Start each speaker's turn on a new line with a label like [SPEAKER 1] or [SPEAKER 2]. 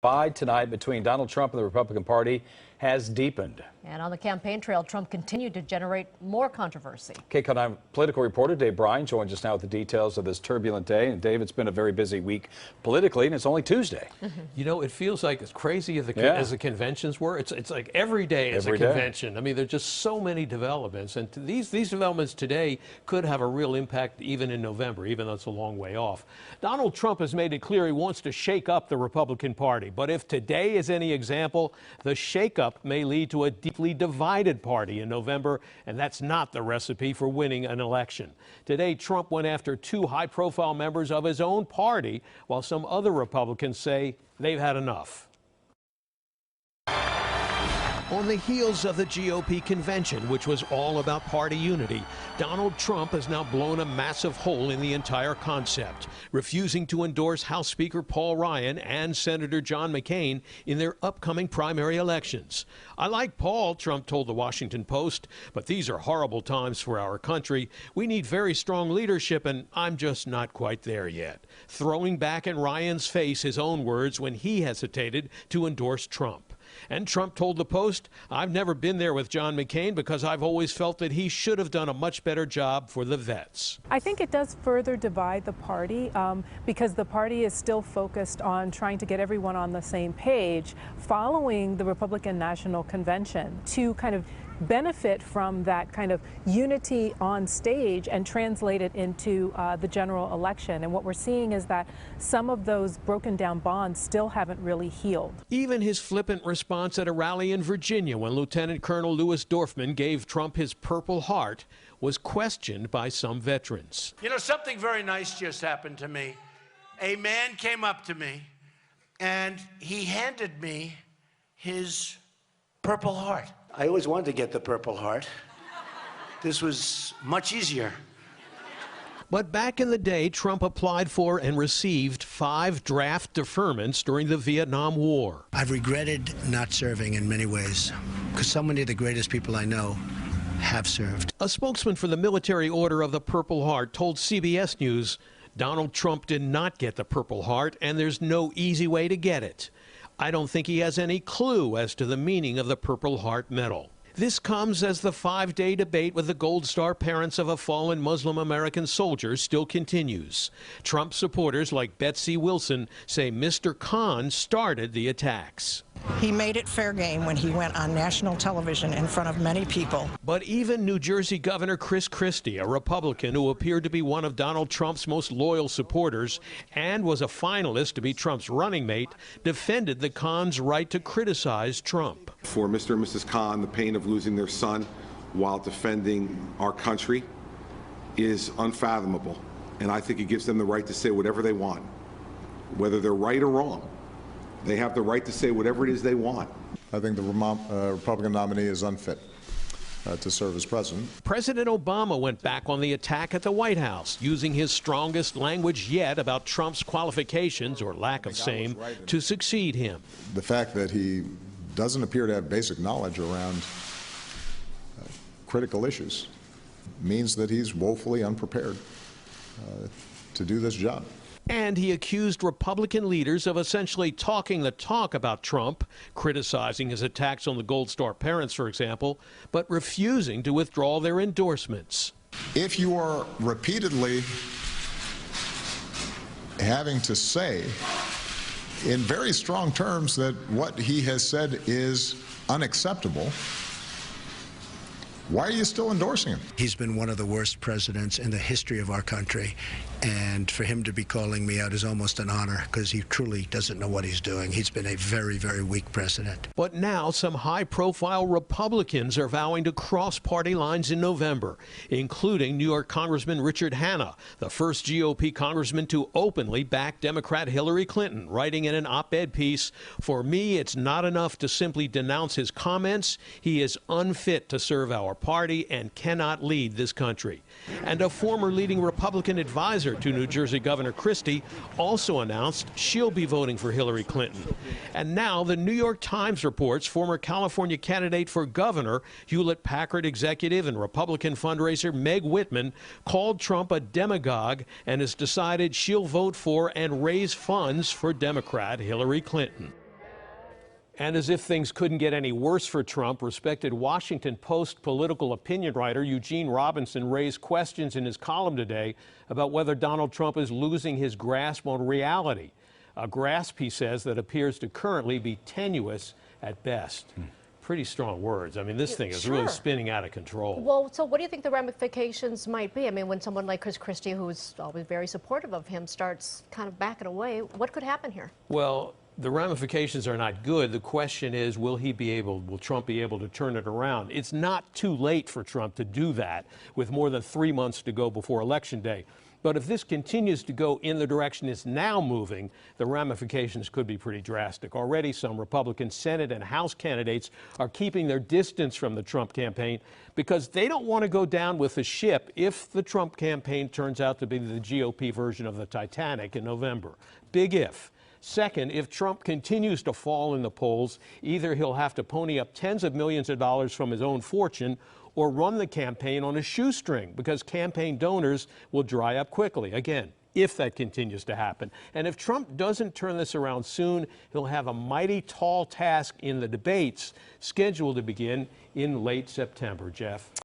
[SPEAKER 1] Divide tonight between Donald Trump and the Republican Party has deepened.
[SPEAKER 2] And on the campaign trail, Trump continued to generate more controversy.
[SPEAKER 1] KCAL 9 political reporter Bryan joins us now with the details of this turbulent day. And Dave, it's been a very busy week politically, and it's only Tuesday.
[SPEAKER 3] You know, it feels like as crazy as the conventions were. It's like every day is a convention. I mean, there's just so many developments, and these developments today could have a real impact even in November, even though it's a long way off. Donald Trump has made it clear he wants to shake up the Republican Party, but if today is any example, the shakeup may lead to a deeply divided party in November, and that's not the recipe for winning an election. Today, Trump went after two high-profile members of his own party, while some other Republicans say they've had enough. On the heels of the GOP convention, which was all about party unity, Donald Trump has now blown a massive hole in the entire concept, refusing to endorse House Speaker Paul Ryan and Senator John McCain in their upcoming primary elections. "I like Paul," Trump told the Washington Post, "but these are horrible times for our country. We need very strong leadership, and I'm just not quite there yet," throwing back in Ryan's face his own words when he hesitated to endorse Trump. And Trump told the Post, "I've never been there with John McCain because I've always felt that he should have done a much better job for the vets."
[SPEAKER 4] I think it does further divide the party because the party is still focused on trying to get everyone on the same page following the Republican National Convention to kind of benefit from that kind of unity on stage and translate it into the general election. And what we're seeing is that some of those broken down bonds still haven't really healed.
[SPEAKER 3] Even his flippant response at a rally in Virginia when Lieutenant Colonel Louis Dorfman gave Trump his Purple Heart was questioned by some veterans.
[SPEAKER 5] You know, something very nice just happened to me. A man came up to me and he handed me his Purple Heart. I always wanted to get the Purple Heart. This was much easier.
[SPEAKER 3] But back in the day, Trump applied for and received 5 draft deferments during the Vietnam War.
[SPEAKER 6] I've regretted not serving in many ways, because so many of the greatest people I know have served.
[SPEAKER 3] A spokesman for the Military Order of the Purple Heart told CBS News, "Donald Trump did not get the Purple Heart, and there's no easy way to get it. I don't think he has any clue as to the meaning of the Purple Heart medal." This comes as the 5-day debate with the Gold Star parents of a fallen Muslim American soldier still continues. Trump supporters like Betsy Wilson say Mr. Khan started the attacks.
[SPEAKER 7] He made it fair game when he went on national television in front of many people.
[SPEAKER 3] But even New Jersey Governor Chris Christie, a Republican who appeared to be one of Donald Trump's most loyal supporters and was a finalist to be Trump's running mate, defended the Khan's right to criticize Trump.
[SPEAKER 8] For Mr. and Mrs. Khan, the pain of losing their son while defending our country is unfathomable. And I think it gives them the right to say whatever they want, whether they're right or wrong. They have the right to say whatever it is they want.
[SPEAKER 9] I think the Republican nominee is unfit to serve as president.
[SPEAKER 3] President Obama went back on the attack at the White House, using his strongest language yet about Trump's qualifications, or lack of same, to succeed him.
[SPEAKER 9] The fact that he doesn't appear to have basic knowledge around critical issues means that he's woefully unprepared to do this job.
[SPEAKER 3] And he accused Republican leaders of essentially talking the talk about Trump, criticizing his attacks on the Gold Star parents, for example, but refusing to withdraw their endorsements.
[SPEAKER 9] If you are repeatedly having to say in very strong terms that what he has said is unacceptable, why are you still endorsing him?
[SPEAKER 6] He's been one of the worst presidents in the history of our country, and for him to be calling me out is almost an honor, because he truly doesn't know what he's doing. He's been a very, very weak president.
[SPEAKER 3] But now some high-profile Republicans are vowing to cross party lines in November, including New York Congressman Richard Hanna, the first GOP congressman to openly back Democrat Hillary Clinton, writing in an op-ed piece, "For me, it's not enough to simply denounce his comments. He is unfit to serve our party and cannot lead this country." And a former leading Republican advisor to New Jersey Governor Christie also announced she'll be voting for Hillary Clinton. And now the New York Times reports former California candidate for governor, Hewlett-Packard executive and Republican fundraiser Meg Whitman, called Trump a demagogue and has decided she'll vote for and raise funds for Democrat Hillary Clinton. And as if things couldn't get any worse for Trump, respected Washington Post political opinion writer Eugene Robinson raised questions in his column today about whether Donald Trump is losing his grasp on reality. A grasp, he says, that appears to currently be tenuous at best. Pretty strong words. I mean, this thing is really spinning out of control.
[SPEAKER 2] Well, so what do you think the ramifications might be? I mean, when someone like Chris Christie, who's always very supportive of him, starts kind of backing away, what could happen here?
[SPEAKER 3] Well, the ramifications are not good. The question is, will Trump be able to turn it around? It's not too late for Trump to do that with more than 3 months to go before Election Day. But if this continues to go in the direction it's now moving, the ramifications could be pretty drastic. Already, some Republican Senate and House candidates are keeping their distance from the Trump campaign because they don't want to go down with the ship if the Trump campaign turns out to be the GOP version of the Titanic in November. Big if. Second, if Trump continues to fall in the polls, either he'll have to pony up tens of millions of dollars from his own fortune or run the campaign on a shoestring because campaign donors will dry up quickly. Again, if that continues to happen. And if Trump doesn't turn this around soon, he'll have a mighty tall task in the debates scheduled to begin in late September. Jeff.